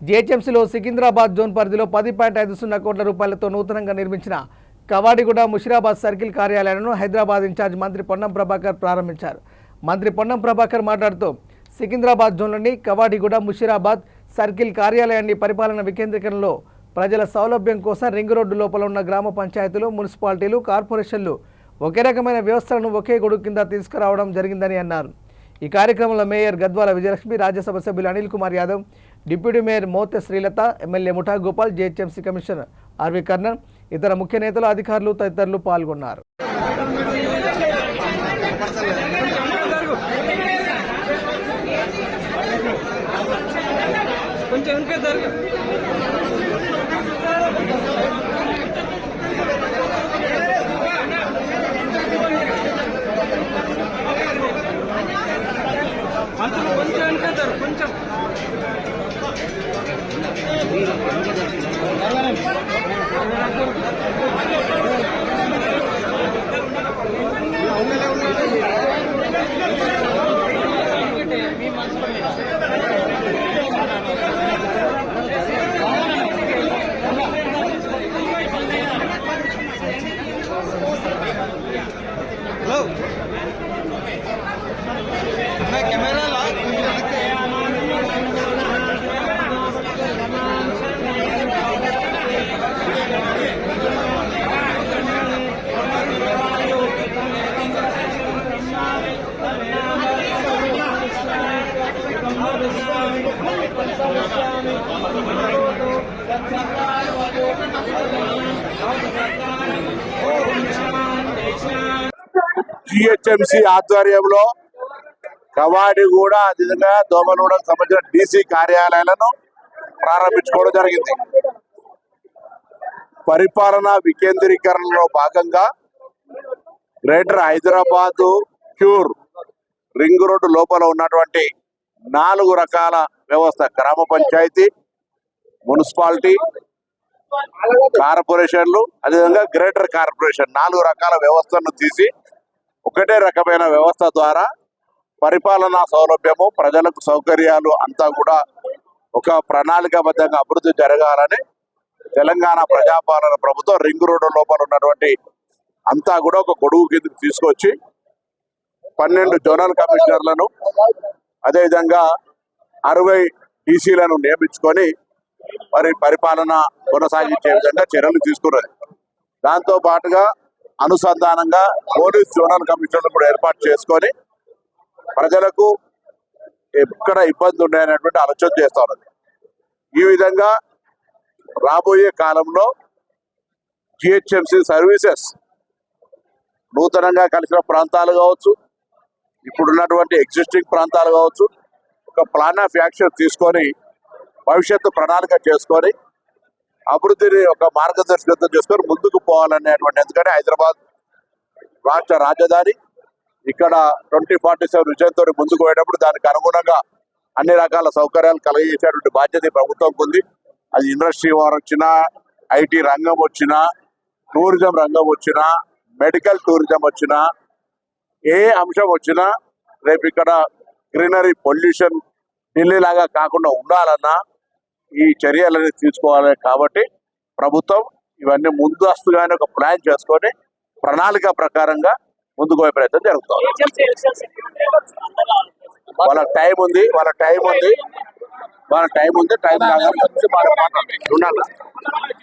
జీహెచ్ఎంసీలో Secunderabad zone పరిధిలో 10.50 కోట్ల రూపాయలతో నూతనంగా నిర్మించిన కవాడిగూడ ముషిరాబాద్ సర్కిల్ కార్యాలయాలను హైదరాబాద్ ఇన్ఛార్జ్ మంత్రి పొన్నం ప్రభాకర్ ప్రారంభించారు. మంత్రి పొన్నం ప్రభాకర్ మాట్లాడుతూ సికింద్రాబాద్ జోన్లోని కవాడిగూడ ముషిరాబాద్ సర్కిల్ కార్యాలయాన్ని పరిపాలన వికేంద్రీకరణలో ప్రజల సౌలభ్యం కోసం రింగ్ రోడ్డు లోపల ఉన్న గ్రామ పంచాయతీలు, మున్సిపాలిటీలు, కార్పొరేషన్లు ఒకే రకమైన వ్యవస్థలను ఒకే గొడుగు కింద తీసుకురావడం జరిగిందని అన్నారు. ఈ కార్యక్రమంలో మేయర్ గద్వాల విజయలక్ష్మి, రాజ్యసభ సభ్యులు Anil Kumar Yadav, deputy mayor Mothe Srilatha, MLA Mutha Gopal, GHMC commissioner RV Karnan, ఇతర ముఖ్య నేతలు, అధికారులు తదితరులు పాల్గొన్నారు. జీహెచ్ఎంసీ ఆధ్వర్యంలో కవాడిగూడ, అదేవిధంగా దోమలగూడకు సంబంధించిన డీసీ కార్యాలయాలను ప్రారంభించుకోవడం జరిగింది. పరిపాలన వికేంద్రీకరణలో భాగంగా greater Hyderabad cure ring road లోపల ఉన్నటువంటి 4 రకాల వ్యవస్థ, గ్రామ పంచాయతీ, మున్సిపాలిటీ, కార్పొరేషన్లు, అదేవిధంగా గ్రేటర్ కార్పొరేషన్ 4 రకాల వ్యవస్థలను తీసి ఒకటే రకమైన వ్యవస్థ ద్వారా పరిపాలనా సౌలభ్యము, ప్రజలకు సౌకర్యాలు అంతా కూడా ఒక ప్రణాళికాబద్ధంగా అభివృద్ధి జరగాలని తెలంగాణ ప్రజాపాలన ప్రభుత్వం రింగ్ రోడ్డు లోపల ఉన్నటువంటి అంతా కూడా ఒక గొడుగు కిందకి తీసుకొచ్చి 12 జోనల్ కమిషనర్లను, అదేవిధంగా 60 టీసీలను నియమించుకొని మరి పరిపాలన కొనసాగించే విధంగా చర్యలు తీసుకున్నది. దాంతో పాటుగా అనుసంధానంగా పోలీస్ జోనల్ కమిషనర్లు కూడా ఏర్పాటు చేసుకొని ప్రజలకు ఎక్కడ ఇబ్బంది ఉన్నాయనేటువంటి ఆలోచన చేస్తా ఉన్నది. ఈ విధంగా రాబోయే కాలంలో జిహెచ్ఎంసీ సర్వీసెస్ నూతనంగా కలిసిన ప్రాంతాలు కావచ్చు, ఇప్పుడున్నటువంటి ఎగ్జిస్టింగ్ ప్రాంతాలు కావచ్చు, ఒక ప్లాన్ ఆఫ్ యాక్షన్ తీసుకొని భవిష్యత్తు ప్రణాళిక చేసుకొని అభివృద్ధిని ఒక మార్గదర్శకత్వం చేసుకొని ముందుకు పోవాలనేటువంటి, ఎందుకంటే హైదరాబాద్ రాష్ట్ర రాజధాని, ఇక్కడ 2047 విజయంతో ముందుకు పోయేటప్పుడు దానికి అనుగుణంగా అన్ని రకాల సౌకర్యాలు కలిగజేసేటువంటి బాధ్యత ప్రభుత్వంకు ఉంది. అది ఇండస్ట్రీ వారు వచ్చినా, ఐటీ రంగం వచ్చినా, టూరిజం రంగం వచ్చినా, మెడికల్ టూరిజం వచ్చినా, ఏ అంశం వచ్చినా రేపు ఇక్కడ గ్రీనరీ, పొల్యూషన్ ఢిల్లీ లాగా కాకుండా ఉండాలన్నా ఈ చర్యలని తీసుకోవాలి. కాబట్టి ప్రభుత్వం ఇవన్నీ ముందస్తుగానే ఒక ప్లాన్ చేసుకొని ప్రణాళిక ప్రకారంగా ముందుకు పోయే ప్రయత్నం జరుగుతుంది. వాళ్ళ టైం ఉంది టైం కాగా ఉండాలి.